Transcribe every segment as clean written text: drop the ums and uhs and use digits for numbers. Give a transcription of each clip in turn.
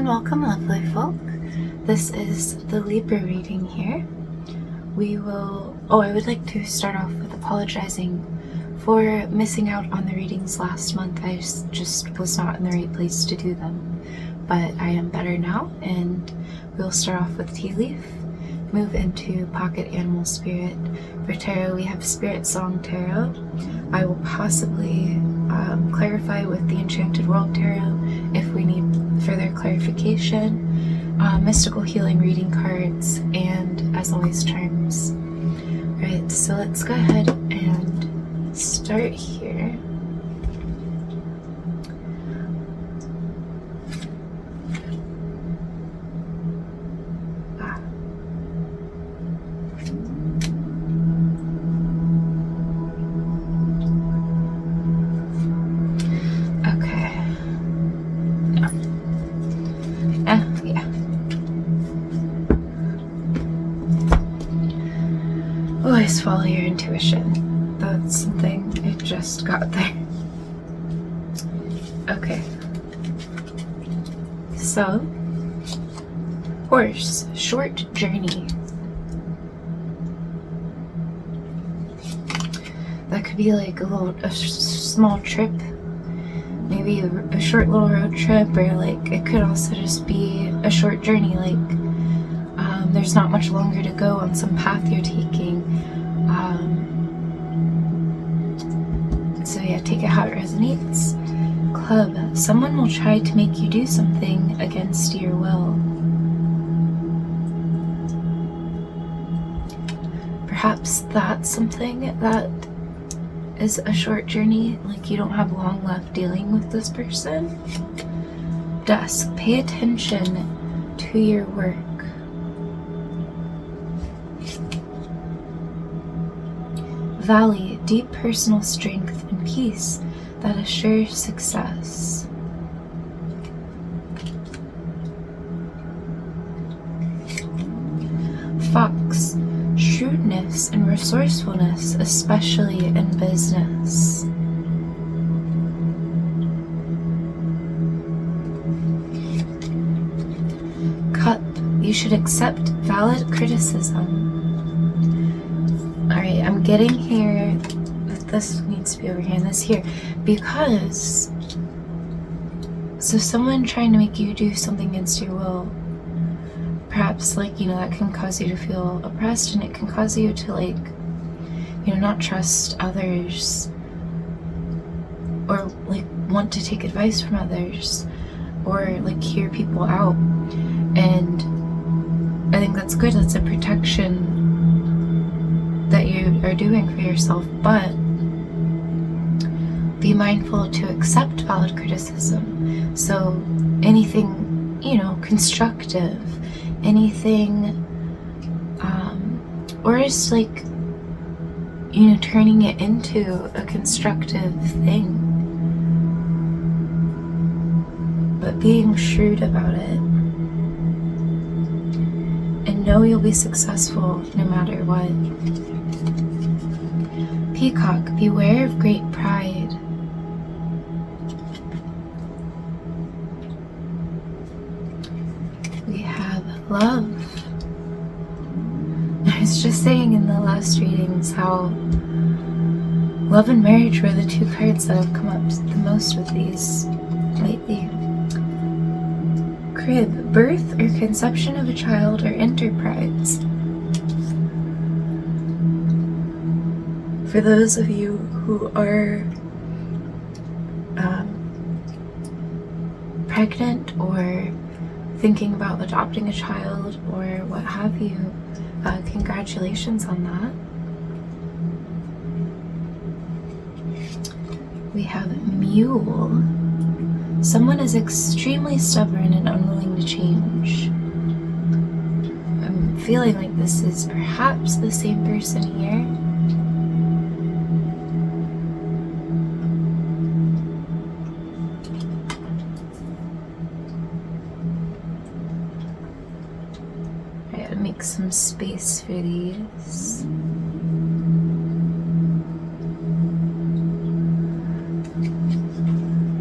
and welcome, lovely folk. This is the Libra reading here. I would like to start off with apologizing for missing out on the readings last month. I just was not in the right place to do them. But I am better now, and we'll start off with Tea Leaf, move into Pocket Animal Spirit. For tarot, we have Spirit Song Tarot. I will possibly clarify with the Enchanted World Tarot if we need further clarification. Mystical Healing reading cards, and as always, charms. Alright, so let's go ahead and start here. Always follow your intuition. That's something I just got there. Okay. So, horse, short journey. That could be like a small trip, maybe a short little road trip, or like it could also just be a short journey, like there's not much longer to go on some path you're taking. So yeah, take it how it resonates. Club, someone will try to make you do something against your will. Perhaps that's something that is a short journey, like you don't have long left dealing with this person. Dusk, pay attention to your work. Valley, deep personal strength and peace that assures success. Fox, shrewdness and resourcefulness, especially in business. Cup, you should accept valid criticism. Alright, I'm getting here that this needs to be over here and this here, because so someone trying to make you do something against your will, perhaps like, that can cause you to feel oppressed, and it can cause you to not trust others, or want to take advice from others, or hear people out. And I think that's good. That's a protection that you are doing for yourself, but be mindful to accept valid criticism. So anything, constructive, anything, or just turning it into a constructive thing, but being shrewd about it, and know you'll be successful no matter what. Peacock, beware of great pride. We have love. I was just saying in the last readings how love and marriage were the two cards that have come up the most with these lately. Crib, birth or conception of a child or enterprise. For those of you who are pregnant or thinking about adopting a child or what have you, congratulations on that. We have Mule. Someone is extremely stubborn and unwilling to change. I'm feeling like this is perhaps the same person here. Make some space for these.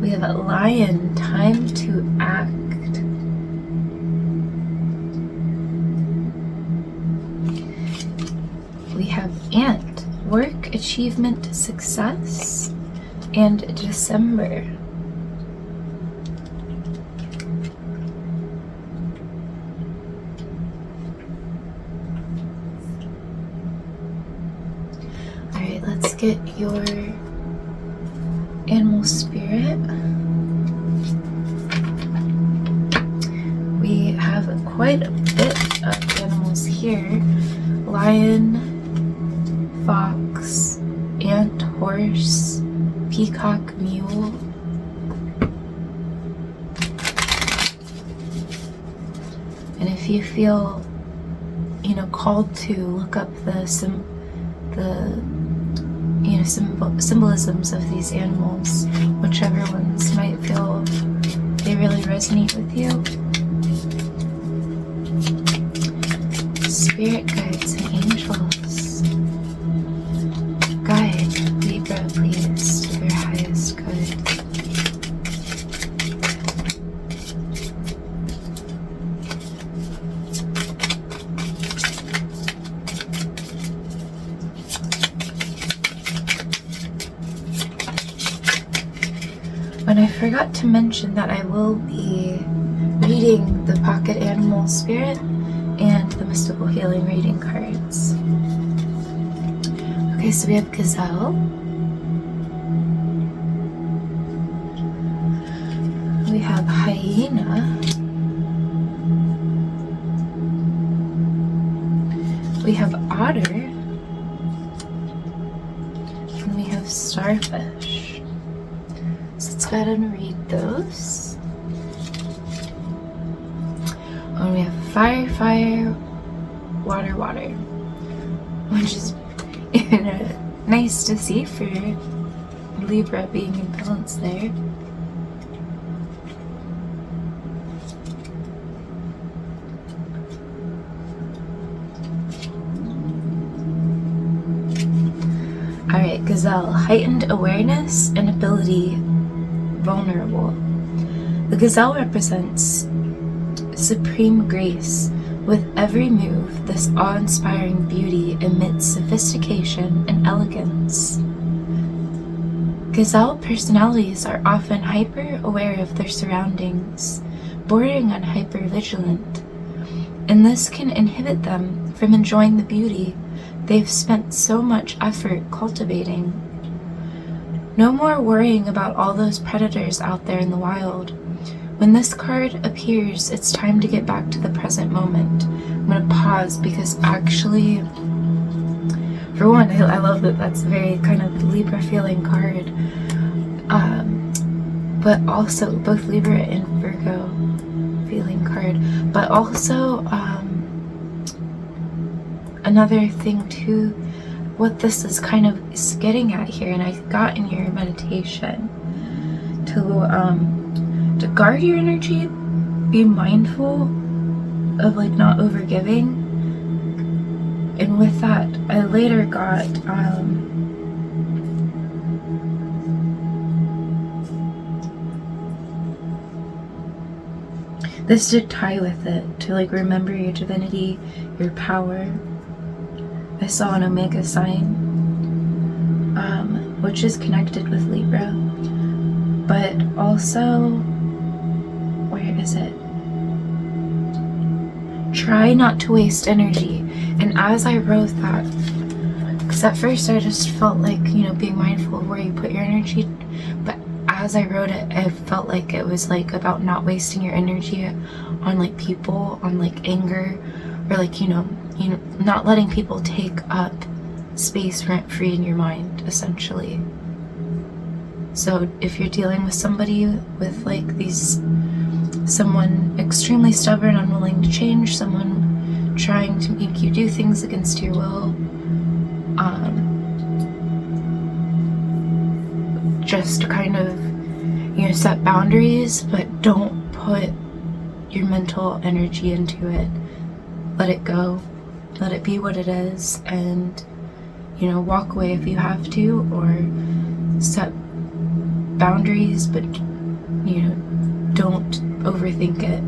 We have a lion, time to act. We have Ant, work, achievement, success, and December. Alright, let's get your animal spirit. We have quite a bit of animals here. Lion, fox, ant, horse, peacock, mule. And if you feel, called to look up the symbolisms of these animals, whichever ones might feel they really resonate with you. Spirit guides and angels, guide Libra, please, to their highest good. And I forgot to mention that I will be reading the Pocket Animal Spirit and the Mystical Healing reading cards. Okay, so we have Gazelle. We have Hyena. We have Otter. And we have Starfish. So let's go ahead and read those. And we have fire, fire, water, water, which is nice to see for Libra being in balance there. Alright, Gazelle, heightened awareness and ability, vulnerable. The Gazelle represents supreme grace. With every move, this awe-inspiring beauty emits sophistication and elegance. Gazelle personalities are often hyper-aware of their surroundings, bordering on hyper-vigilant, and this can inhibit them from enjoying the beauty they've spent so much effort cultivating. No more worrying about all those predators out there in the wild. When this card appears, it's time to get back to the present moment. I'm going to pause because actually, for one, I love that that's a very kind of Libra feeling card. But also, both Libra and Virgo feeling card. But also, another thing too, what this is kind of is getting at here, and I got in your meditation, to guard your energy, be mindful of not overgiving. And with that, I later got this to tie with it, to remember your divinity, your power. I saw an Omega sign, which is connected with Libra, but also, where is it? Try not to waste energy. And as I wrote that, because at first I just felt being mindful of where you put your energy, but as I wrote it, I felt like it was about not wasting your energy on people, on anger, or not letting people take up space rent-free in your mind, essentially. So if you're dealing with somebody with someone extremely stubborn, unwilling to change, someone trying to make you do things against your will, just kind of set boundaries, but don't put your mental energy into it. Let it go, let it be what it is, and walk away if you have to, or set boundaries, but don't overthink it.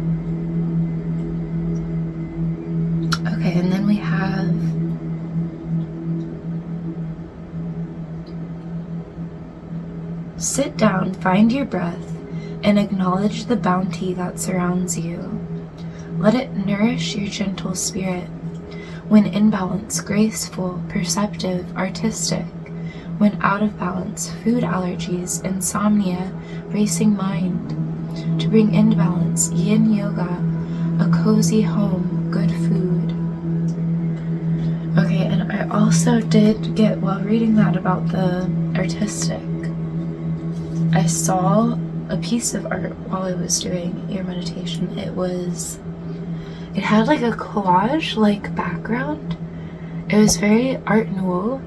Okay, and then we have Sit down, find your breath, and acknowledge the bounty that surrounds you. Let it nourish your gentle spirit. When in balance, graceful, perceptive, artistic. When out of balance, food allergies, insomnia, racing mind. To bring into balance, yin yoga, a cozy home, good food. Okay, and I also did get, while reading that about the artistic, I saw a piece of art while I was doing your meditation. It had like a collage like background. It was very Art Nouveau.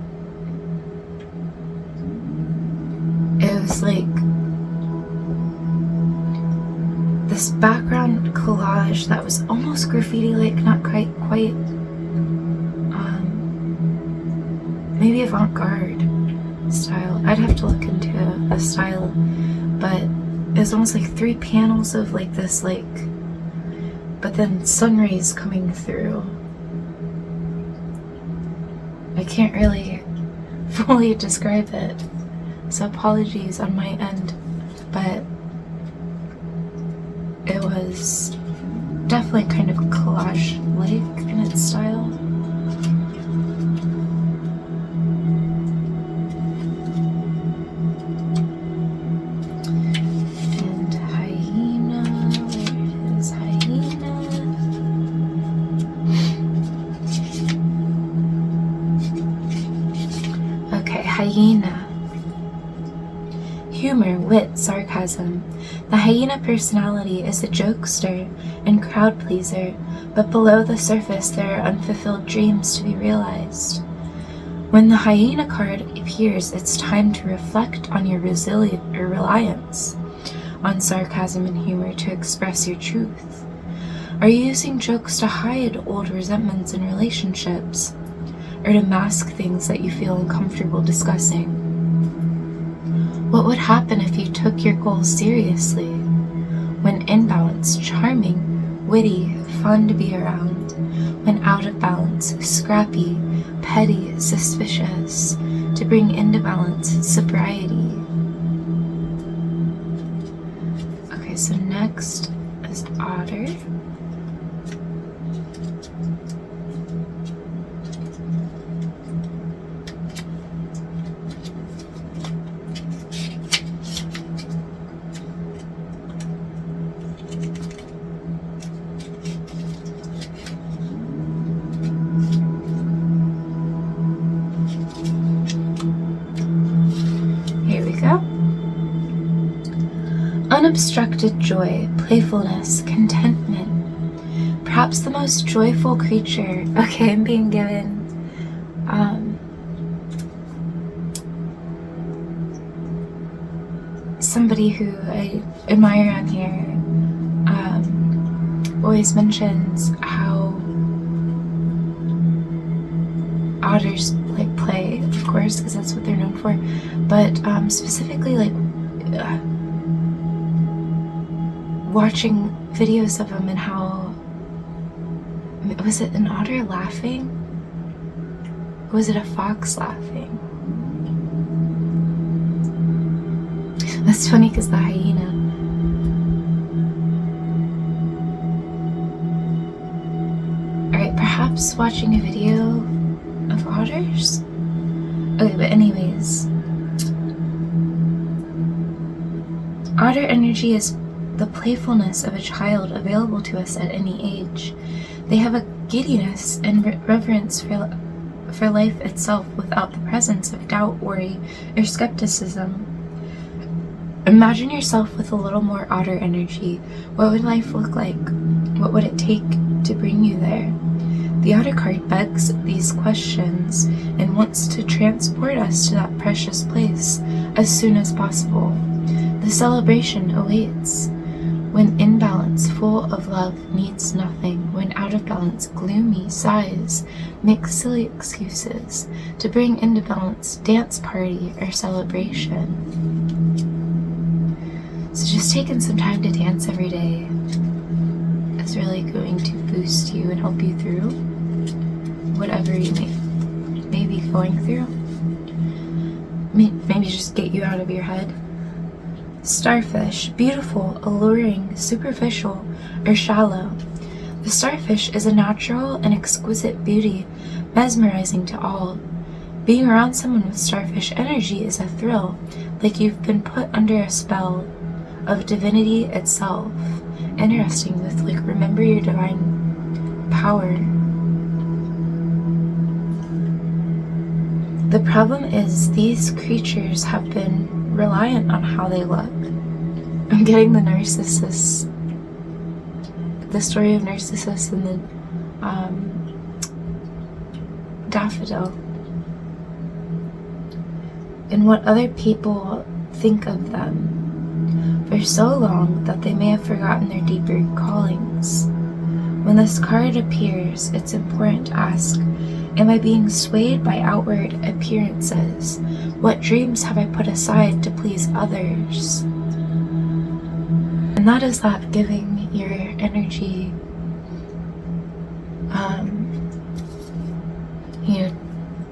It was like this background collage that was almost graffiti-like, not quite, maybe avant-garde style. I'd have to look into the style, but it was almost like 3 panels of like this, like, but then sun rays coming through. I can't really fully describe it, so apologies on my end, but it was definitely kind of collage-like in its style. And hyena, where is hyena? Okay, hyena. Humor, wit, sarcasm. The hyena personality is a jokester and crowd pleaser, but below the surface there are unfulfilled dreams to be realized. When the hyena card appears, it's time to reflect on your reliance on sarcasm and humor to express your truth. Are you using jokes to hide old resentments in relationships, or to mask things that you feel uncomfortable discussing? What would happen if you took your goals seriously? When in balance, charming, witty, fun to be around. When out of balance, scrappy, petty, suspicious. To bring into balance, sobriety. Okay, so next is otter. Unobstructed joy, playfulness, contentment. Perhaps the most joyful creature. Okay, I'm being given somebody who I admire on here always mentions how otters like play, of course, because that's what they're known for, but specifically like watching videos of them and how, was it an otter laughing? Or was it a fox laughing? That's funny because the hyena. Alright, perhaps watching a video of otters? Okay, but anyways. Otter energy is the playfulness of a child available to us at any age. They have a giddiness and reverence for life itself without the presence of doubt, worry, or skepticism. Imagine yourself with a little more otter energy. What would life look like? What would it take to bring you there? The otter card begs these questions and wants to transport us to that precious place as soon as possible. The celebration awaits. When in balance, full of love, needs nothing. When out of balance, gloomy, sighs, makes silly excuses. To bring into balance, dance party or celebration. So just taking some time to dance every day is really going to boost you and help you through whatever you may be going through. Maybe just get you out of your head. Starfish, beautiful, alluring, superficial, or shallow. The starfish is a natural and exquisite beauty, mesmerizing to all. Being around someone with starfish energy is a thrill, like you've been put under a spell of divinity itself. Interesting, with like, remember your divine power. The problem is these creatures have been reliant on how they look. I'm getting the Narcissus, the story of Narcissus and the daffodil, and what other people think of them for so long that they may have forgotten their deeper callings. When this card appears, it's important to ask, am I being swayed by outward appearances? What dreams have I put aside to please others? And that is that giving your energy,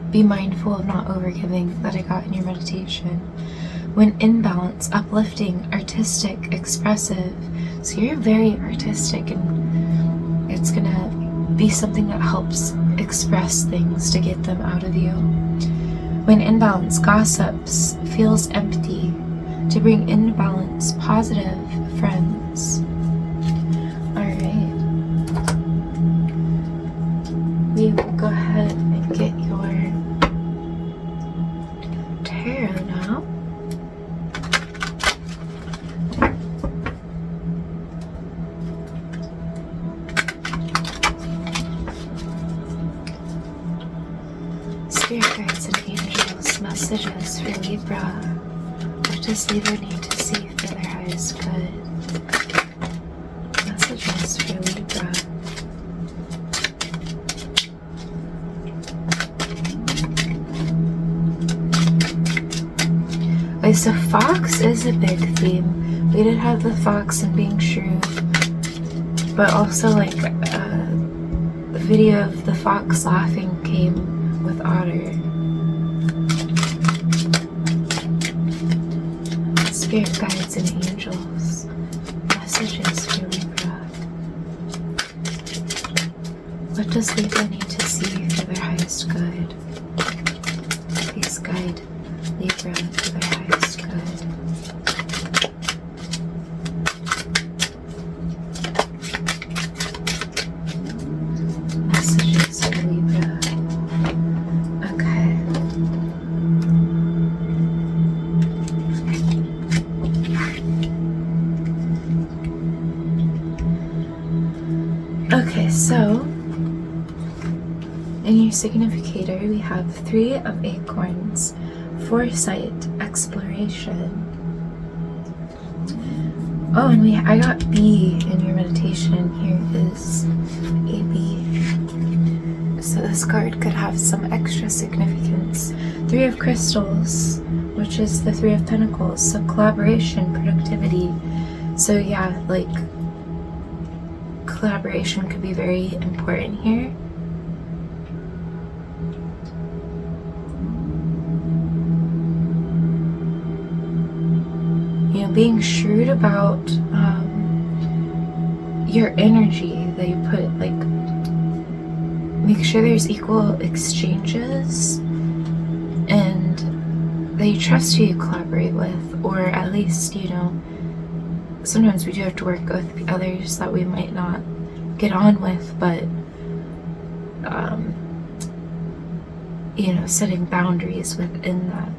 be mindful of not overgiving that I got in your meditation. When in balance, uplifting, artistic, expressive. So you're very artistic, and it's gonna be something that helps express things to get them out of you. When in balance, gossips, feels empty. To bring in balance, positive friends. Alright. We will go ahead and get your tarot now. Spirit guides and angels, messages for Libra. What does Libra need to see for their highest good? Messages for Libra. Okay, so fox is a big theme. We did have the fox and being shrewd, but also like the video of the fox laughing came with otter. Spirit guides and angels. Messages for Libra. What does Libra need to see for their highest good? Please guide Libra for their highest good. Messages for Libra. Okay. Okay, so in your significator we have 3 of acorns, foresight, exploration. Oh, and I got B in your meditation. Here is a B. So this card could have some extra significance. 3 of crystals, which is the 3 of pentacles. So collaboration, productivity. So yeah, like collaboration could be very important here. Being shrewd about your energy that you put, like, make sure there's equal exchanges and that you trust who you collaborate with, or at least, sometimes we do have to work with others that we might not get on with, but setting boundaries within that.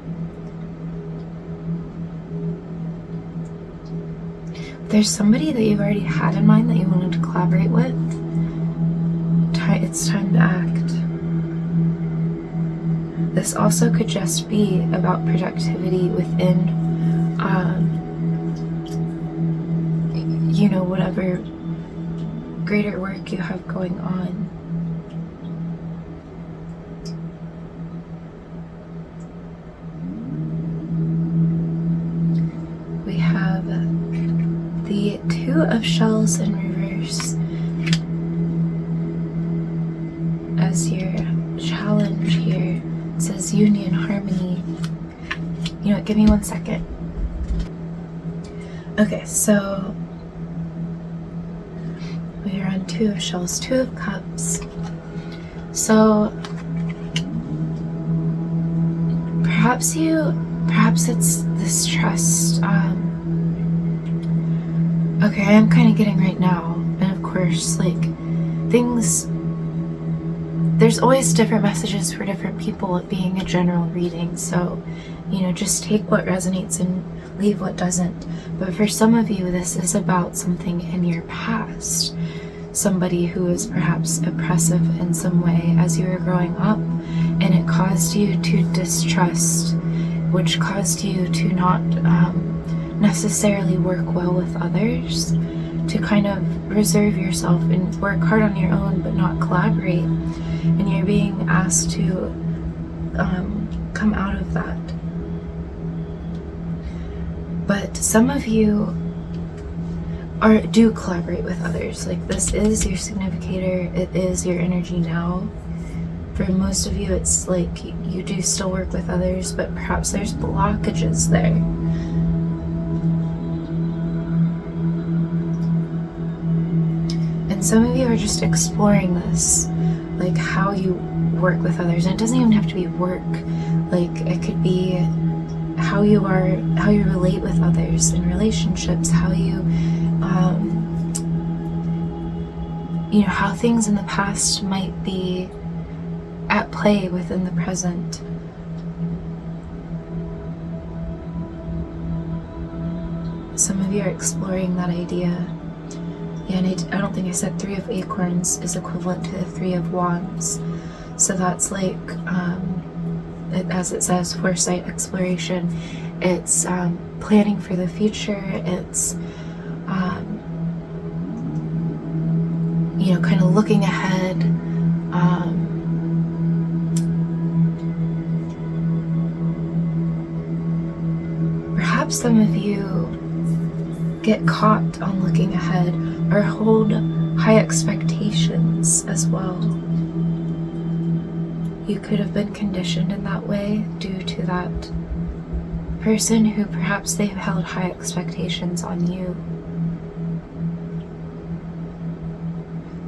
There's somebody that you've already had in mind that you wanted to collaborate with. It's time to act. This also could just be about productivity within, whatever greater work you have going on. We have the 2 of shells in reverse as your challenge here. It says union, harmony. You know what, give me 1 second. Okay, so we are on 2 of shells, 2 of cups. So perhaps it's this trust. Okay, I am kind of getting right now, and of course, like, there's always different messages for different people, it being a general reading, so, just take what resonates and leave what doesn't. But for some of you, this is about something in your past. Somebody who was perhaps oppressive in some way as you were growing up, and it caused you to distrust, which caused you to not necessarily work well with others, to kind of reserve yourself and work hard on your own but not collaborate. And you're being asked to come out of that. But some of you do collaborate with others. Like, this is your significator, it is your energy now. For most of you, it's like you do still work with others, but perhaps there's blockages there. And some of you are just exploring this, like how you work with others. And it doesn't even have to be work. Like, it could be how you relate with others in relationships, how you how things in the past might be at play within the present. Some of you are exploring that idea. Yeah, and I don't think I said 3 of acorns is equivalent to the 3 of wands. So that's like, as it says, foresight, exploration. It's planning for the future. It's, kind of looking ahead. Perhaps some of you get caught on looking ahead or hold high expectations as well. You could have been conditioned in that way due to that person who perhaps they've held high expectations on you.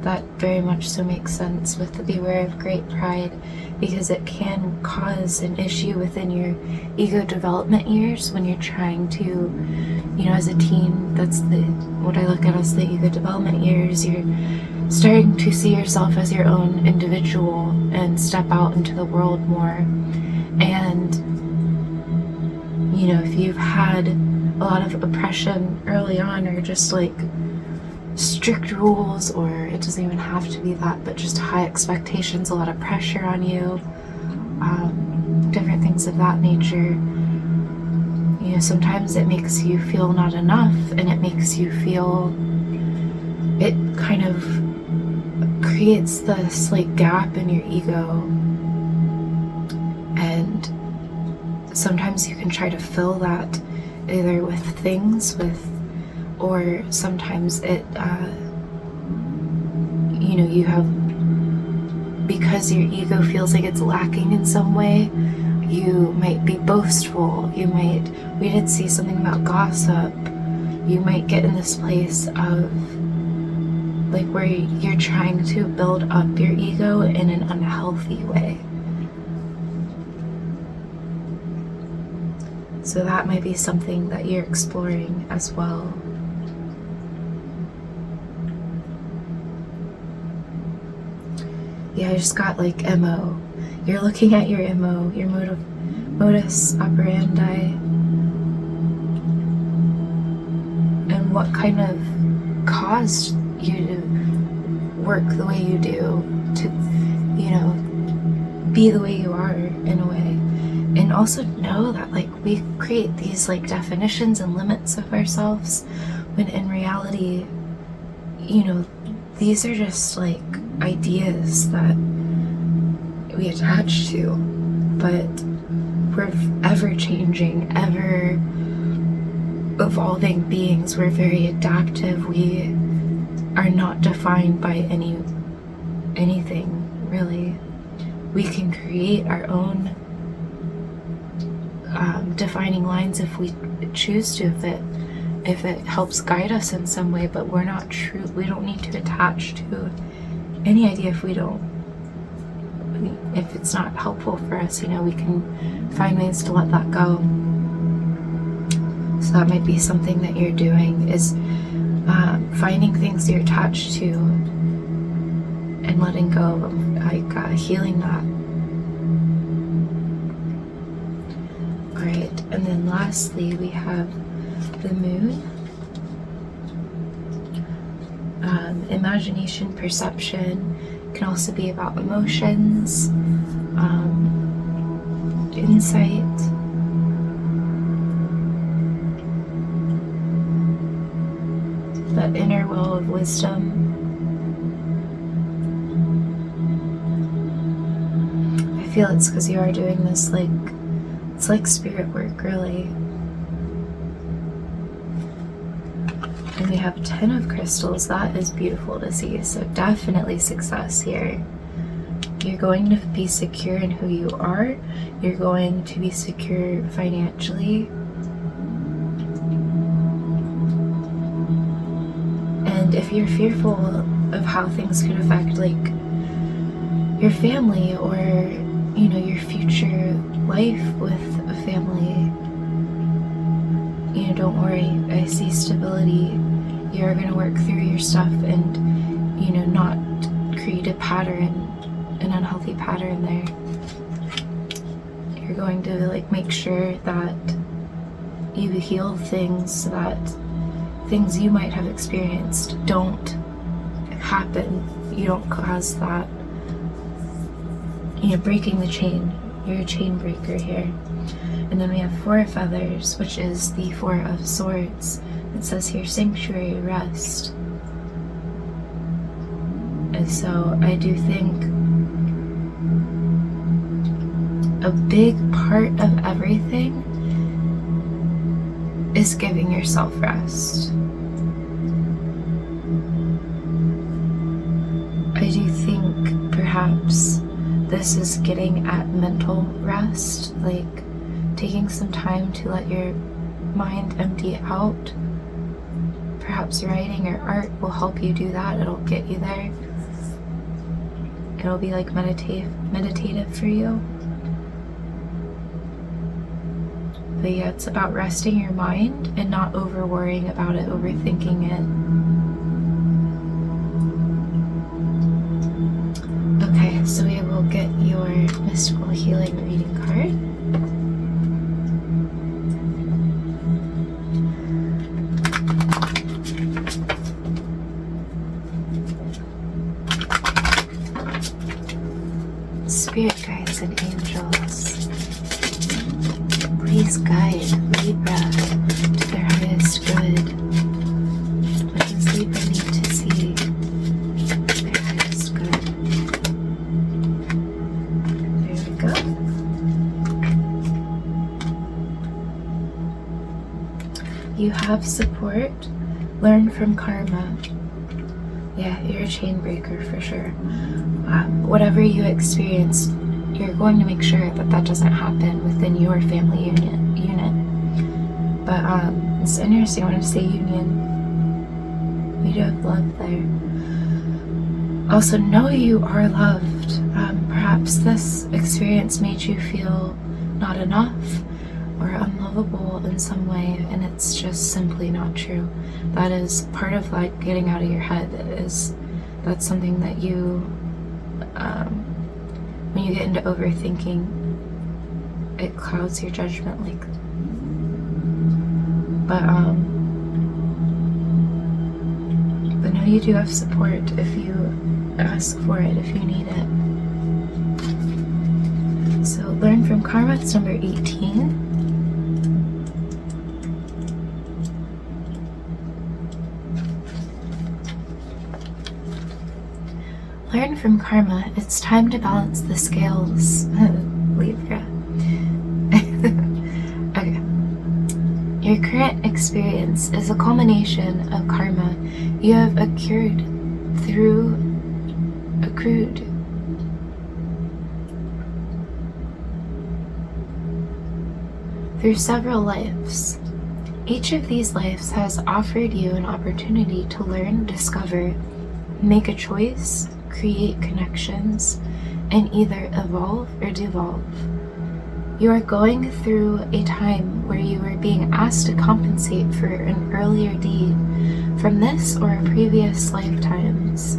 That very much so makes sense with the beware of great pride, because it can cause an issue within your ego development years when you're trying to, as a teen, that's what I look at as the ego development years. You're starting to see yourself as your own individual and step out into the world more. And, if you've had a lot of oppression early on, or just like strict rules, or it doesn't even have to be that, but just high expectations, a lot of pressure on you, different things of that nature. Sometimes it makes you feel not enough, and it makes you feel, it kind of creates this like gap in your ego, and sometimes you can try to fill that either with things, or sometimes it, you have, because your ego feels like it's lacking in some way, you might be boastful, we did see something about gossip, you might get in this place of, like, where you're trying to build up your ego in an unhealthy way. So that might be something that you're exploring as well. Yeah, I just got like MO. You're looking at your MO, your modus operandi, and what kind of caused you to work the way you do, to, be the way you are in a way. And also know that, like, we create these like definitions and limits of ourselves, when in reality, these are just like ideas that we attach to, but we're ever changing, ever evolving beings. We're very adaptive. We are not defined by anything really. We can create our own defining lines if we choose to, if it if it helps guide us in some way, but we're not true. We don't need to attach to any idea if it's not helpful for us. You know, we can find ways to let that go. So that might be something that you're doing, is finding things you're attached to and letting go of them, like healing that. Alright, and then lastly we have the moon. Imagination, perception, can also be about emotions, insight. That inner well of wisdom. I feel it's because you are doing this, like, it's like spirit work, really. And we have 10 of crystals. That is beautiful to see. So definitely success here. You're going to be secure in who you are. You're going to be secure financially. And if you're fearful of how things could affect, like, your family or, you know, your future life with a family, you know, don't worry. I see stability. You're going to work through your stuff and, you know, not create a pattern, an unhealthy pattern there. You're going to, like, make sure that you heal things so that things you might have experienced don't happen. You don't cause that. You know, breaking the chain. You're a chain breaker here. And then we have 4 of feathers, which is the 4 of swords. It says here, sanctuary, rest. And so I do think a big part of everything is giving yourself rest. I do think perhaps this is getting at mental rest, like taking some time to let your mind empty out. Perhaps writing or art will help you do that. It'll get you there. It'll be like meditative for you. But yeah, it's about resting your mind and not over worrying about it, overthinking it. Okay, so we will get your mystical healing reading card. Spirit guides and angels, please guide Libra to their highest good. What does Libra need to see? Their highest good. There we go. You have support. Learn from karma. Yeah, you're a chain breaker for sure. Whatever you experience, you're going to make sure that that doesn't happen within your family unit. But it's interesting. I want to say union. We do have love there. Also, know you are loved. Perhaps this experience made you feel not enough or unlovable in some way, and it's just simply not true. That is part of, like, getting out of your head. That's something that you, when you get into overthinking, it clouds your judgment, like. But no, you do have support if you ask for it, if you need it. So learn from karma. It's number 18. Learn from karma. It's time to balance the scales, Libra. Okay. Your current experience is a culmination of karma you have accrued through several lives. Each of these lives has offered you an opportunity to learn, discover, make a choice, create connections, and either evolve or devolve. You are going through a time where you are being asked to compensate for an earlier deed from this or previous lifetimes.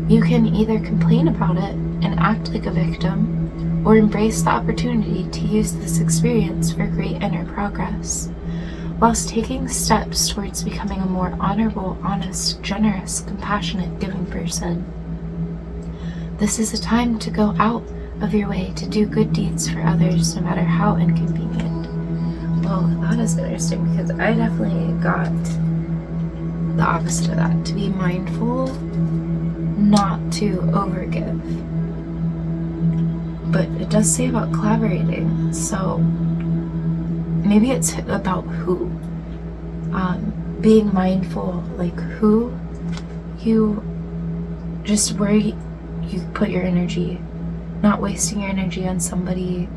You can either complain about it and act like a victim, or embrace the opportunity to use this experience for great inner progress, whilst taking steps towards becoming a more honorable, honest, generous, compassionate, giving person. This is a time to go out of your way to do good deeds for others, no matter how inconvenient. Well, that is interesting, because I definitely got the opposite of that. To be mindful, not to overgive. But it does say about collaborating, so maybe it's about who. Being mindful, like who you just where you put your energy, not wasting your energy on somebody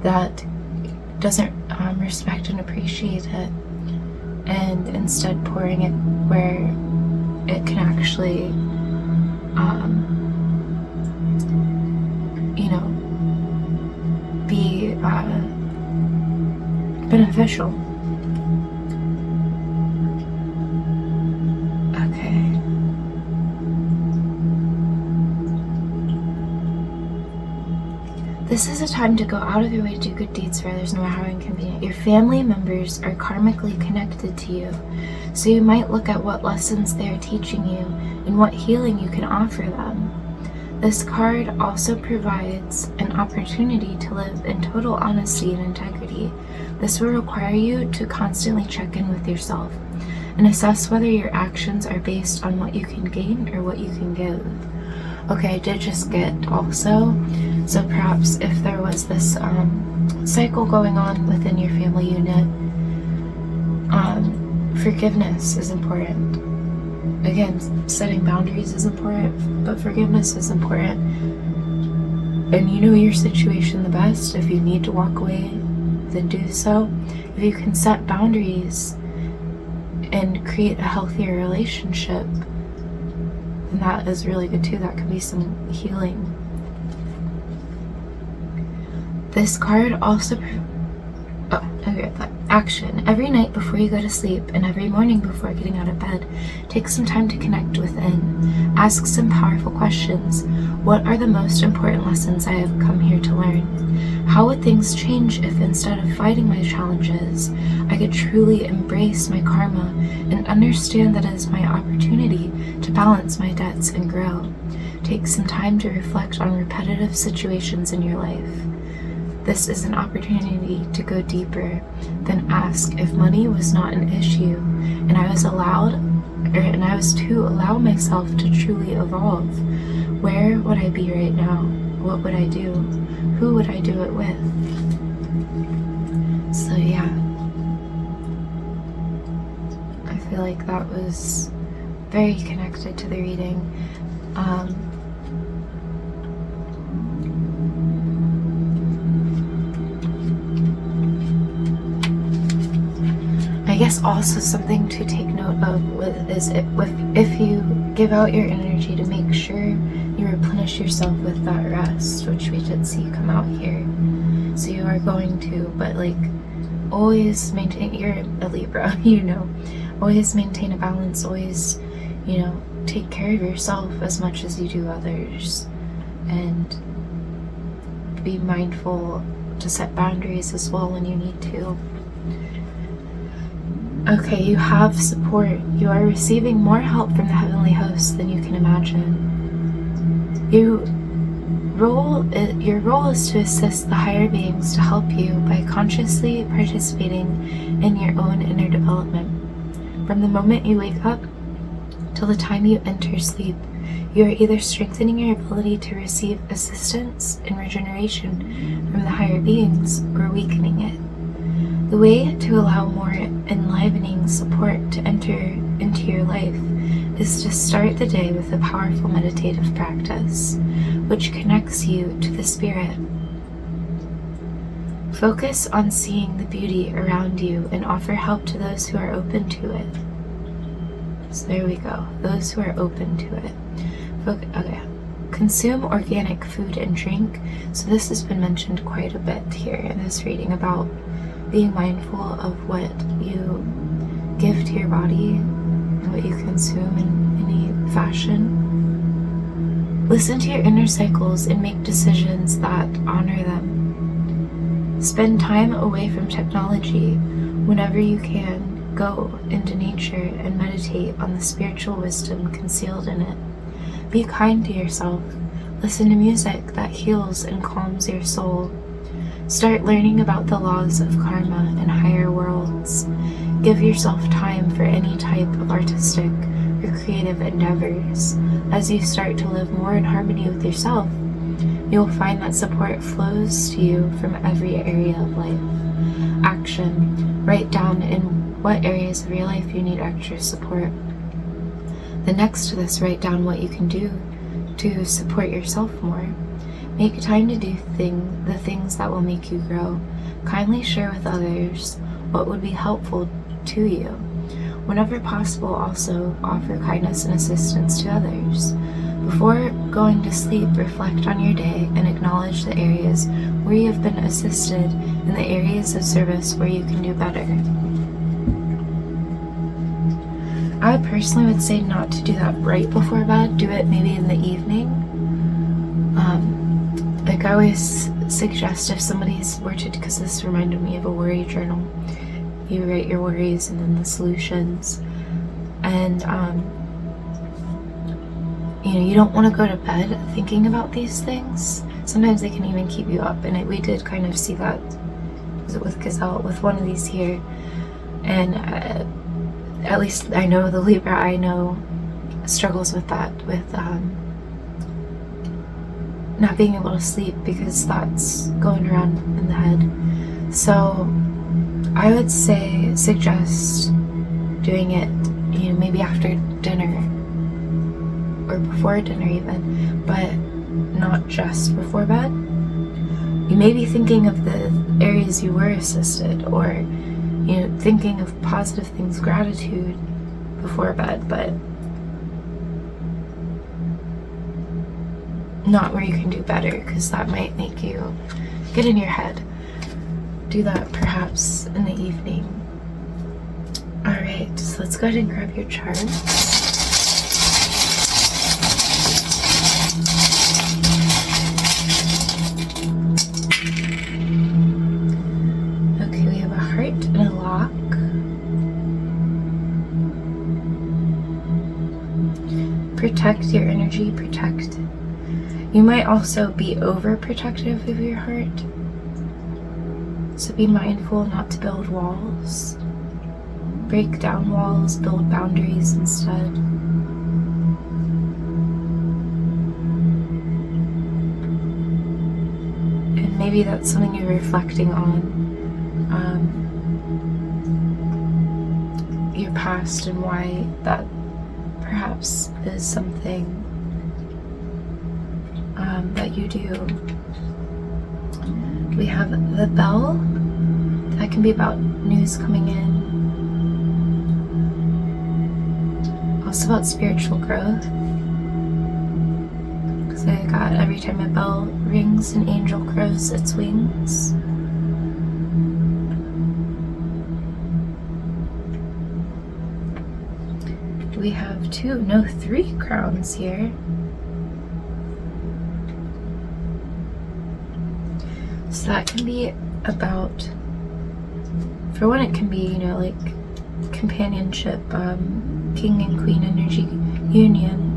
that doesn't respect and appreciate it, and instead pouring it where it can actually be beneficial. Okay. This is a time to go out of your way to do good deeds for others, no matter how inconvenient. Your family members are karmically connected to you, so you might look at what lessons they are teaching you and what healing you can offer them. This card also provides an opportunity to live in total honesty and integrity. This will require you to constantly check in with yourself and assess whether your actions are based on what you can gain or what you can give. Okay, I did just get also, so perhaps if there was this cycle going on within your family unit, forgiveness is important. Again, setting boundaries is important, but forgiveness is important. And you know your situation the best. If you need to walk away, then do so. If you can set boundaries and create a healthier relationship, then that is really good too. That could be some healing. This card also action. Every night before you go to sleep and every morning before getting out of bed, take some time to connect within. Ask some powerful questions. What are the most important lessons I have come here to learn? How would things change if instead of fighting my challenges, I could truly embrace my karma and understand that it is my opportunity to balance my debts and grow? Take some time to reflect on repetitive situations in your life. This is an opportunity to go deeper, then ask if money was not an issue and I was to allow myself to truly evolve. Where would I be right now? What would I do? Who would I do it with? So yeah, I feel like that was very connected to the reading. I guess also something to take note of is if you give out your energy, to make sure you replenish yourself with that rest, which we did see come out here. So you are going to, but like always maintain, you're a Libra, always maintain a balance, always, take care of yourself as much as you do others, and be mindful to set boundaries as well when you need to. Okay, you have support. You are receiving more help from the heavenly hosts than you can imagine. Your role is to assist the higher beings to help you by consciously participating in your own inner development. From the moment you wake up till the time you enter sleep, you are either strengthening your ability to receive assistance and regeneration from the higher beings or weakening it. The way to allow more enlivening support to enter into your life is to start the day with a powerful meditative practice, which connects you to the spirit. Focus on seeing the beauty around you and offer help to those who are open to it. So there we go. Those who are open to it. Okay. Consume organic food and drink. So this has been mentioned quite a bit here in this reading about being mindful of what you give to your body and what you consume in any fashion. Listen to your inner cycles and make decisions that honor them. Spend time away from technology. Whenever you can, go into nature and meditate on the spiritual wisdom concealed in it. Be kind to yourself. Listen to music that heals and calms your soul. Start learning about the laws of karma and higher worlds. Give yourself time for any type of artistic or creative endeavors. As you start to live more in harmony with yourself, you will find that support flows to you from every area of life. Action. Write down in what areas of your life you need extra support. Then next to this, write down what you can do to support yourself more. Make time to do the things that will make you grow. Kindly share with others what would be helpful to you. Whenever possible, also offer kindness and assistance to others. Before going to sleep, reflect on your day and acknowledge the areas where you have been assisted and the areas of service where you can do better. I personally would say not to do that right before bed. Do it maybe in the evening. Like I always suggest if somebody's were to, because this reminded me of a worry journal, you write your worries and then the solutions. And you don't want to go to bed thinking about these things. Sometimes they can even keep you up, and we did kind of see that with 𝕃'𝕌ℕ𝔼, with one of these here. And at least I know the Libra I know struggles with that, with not being able to sleep because thoughts going around in the head. So I would suggest doing it, maybe after dinner or before dinner even, but not just before bed. You may be thinking of the areas you were assisted, or thinking of positive things, gratitude before bed, but not where you can do better, because that might make you get in your head. Do that perhaps in the evening. Alright, so let's go ahead and grab your chart. Okay, we have a heart and a lock. Protect your energy, protect. You might also be overprotective of your heart. So be mindful not to build walls. Break down walls, build boundaries instead. And maybe that's something you're reflecting on. Your past and why that perhaps is something that you do. We have the bell. That can be about news coming in. Also about spiritual growth. Because I got every time a bell rings, an angel grows its wings. We have three crowns here. So that can be about, for one, it can be, like companionship, king and queen energy union.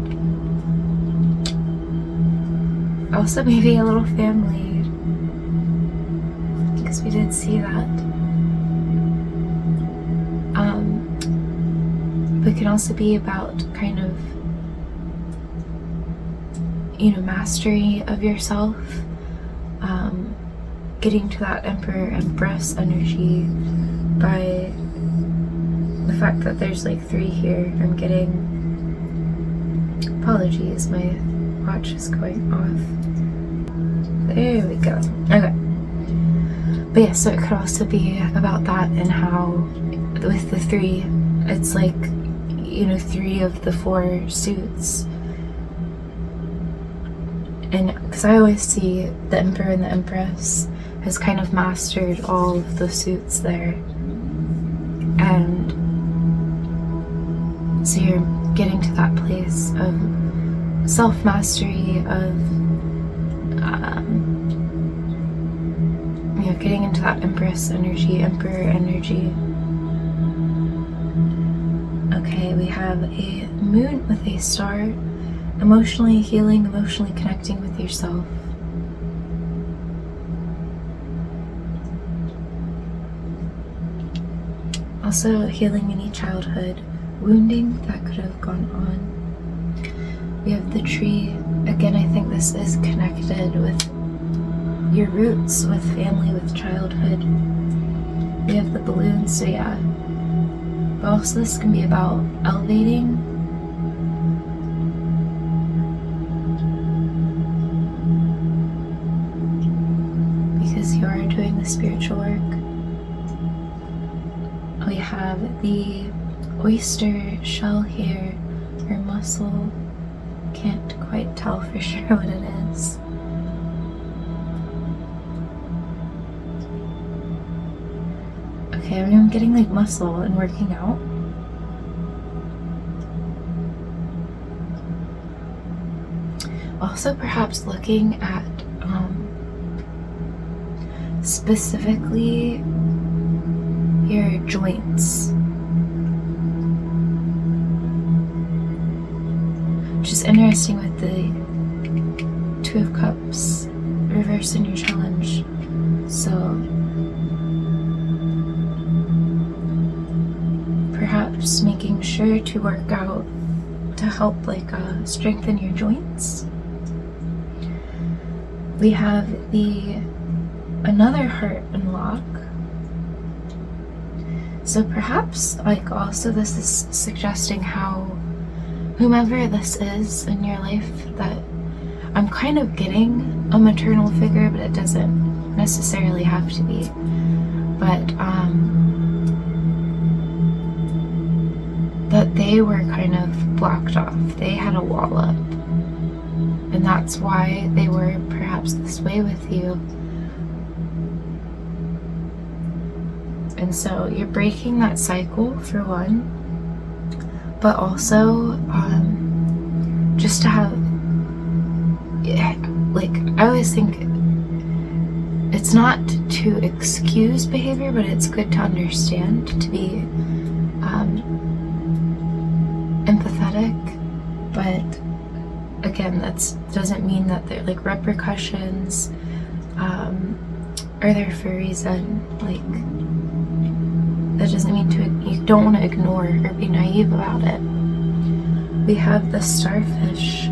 Also maybe a little family, because we did see that. But it can also be about kind of, mastery of yourself, getting to that Emperor, Empress energy by the fact that there's like three here. I'm getting, apologies, my watch is going off. There we go. Okay. But yeah, so it could also be about that, and how with the 3, it's like, 3 of the 4 suits. And because I always see the Emperor and the Empress has kind of mastered all of the suits there. And so you're getting to that place of self-mastery, of getting into that Empress energy, Emperor energy. Okay, we have a moon with a star, emotionally healing, emotionally connecting with yourself. Also healing any childhood wounding that could have gone on. We have the tree. Again, I think this is connected with your roots, with family, with childhood. We have the balloon, so yeah. But also this can be about elevating. Because you are doing the spiritual work. We have the oyster shell here, or mussel. Can't quite tell for sure what it is. Okay, I'm getting like muscle and working out. Also perhaps looking at specifically your joints. Which is interesting with the 2 of Cups reversed in your challenge. So perhaps making sure to work out to help strengthen your joints. We have another heart unlock. So perhaps also this is suggesting how whomever this is in your life, that I'm kind of getting a maternal figure, but it doesn't necessarily have to be. But that they were kind of blocked off. They had a wall up. And that's why they were perhaps this way with you. And so you're breaking that cycle for one, but also just to have, I always think it's not to excuse behavior, but it's good to understand, to be empathetic. But again, that doesn't mean that they're repercussions are there for a reason. That doesn't mean you don't want to ignore or be naive about it. We have the starfish,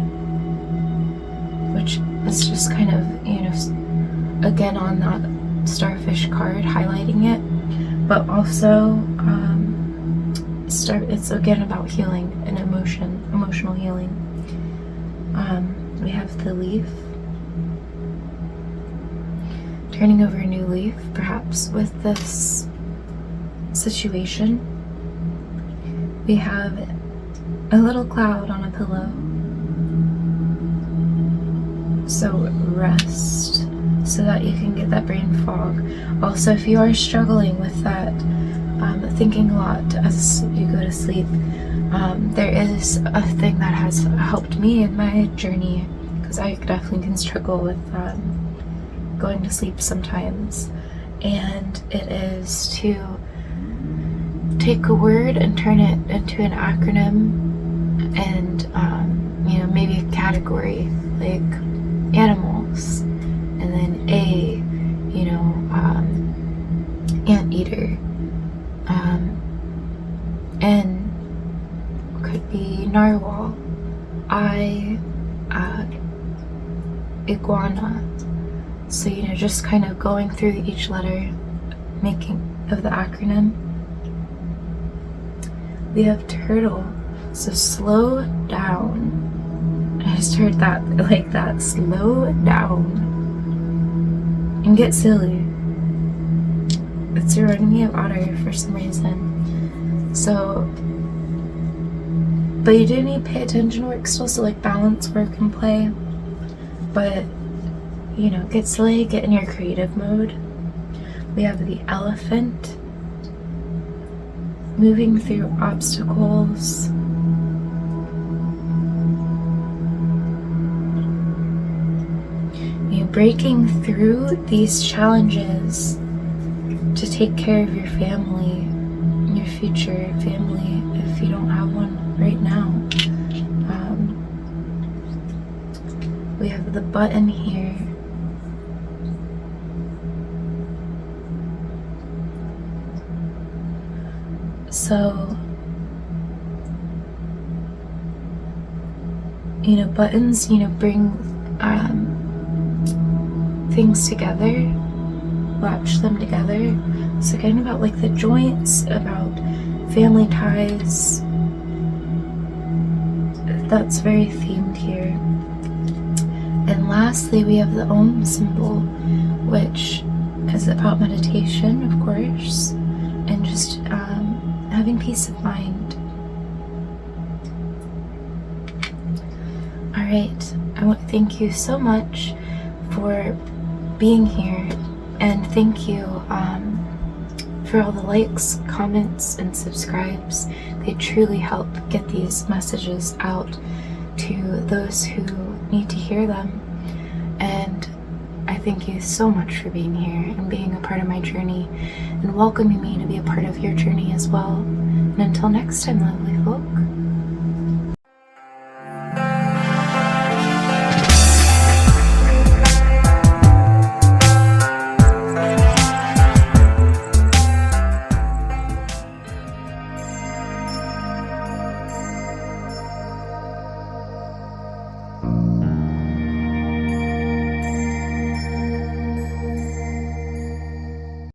which is just kind of, again on that starfish card, highlighting it, but also it's again about healing and emotional healing. We have the leaf, turning over a new leaf, perhaps with this situation. We have a little cloud on a pillow. So rest, so that you can get that brain fog. Also, if you are struggling with that, thinking a lot as you go to sleep, there is a thing that has helped me in my journey, because I definitely can struggle with going to sleep sometimes, and it is to take a word and turn it into an acronym, and maybe a category, like animals, and then anteater, N could be narwhal, I iguana. So just kind of going through each letter, making of the acronym. We have turtle, so slow down. I just heard that like that, slow down and get silly. It's reminding me of Otter for some reason. So, but you do need pay attention work still, so like balance work and play. But, you know, get silly, get in your creative mode. We have the Elephant, moving through obstacles. You breaking through these challenges to take care of your family, your future family, if you don't have one right now. We have the button here. So, you know, buttons, you know, bring things together, latch them together. So again, about like the joints, about family ties. That's very themed here. And lastly, we have the Om symbol, which is about meditation, of course, and just having peace of mind. All right, I want to thank you so much for being here, and thank you for all the likes, comments, and subscribes. They truly help get these messages out to those who need to hear them. And I thank you so much for being here and being a part of my journey and welcoming me to be a part of your journey as well. And until next time, lovely folk.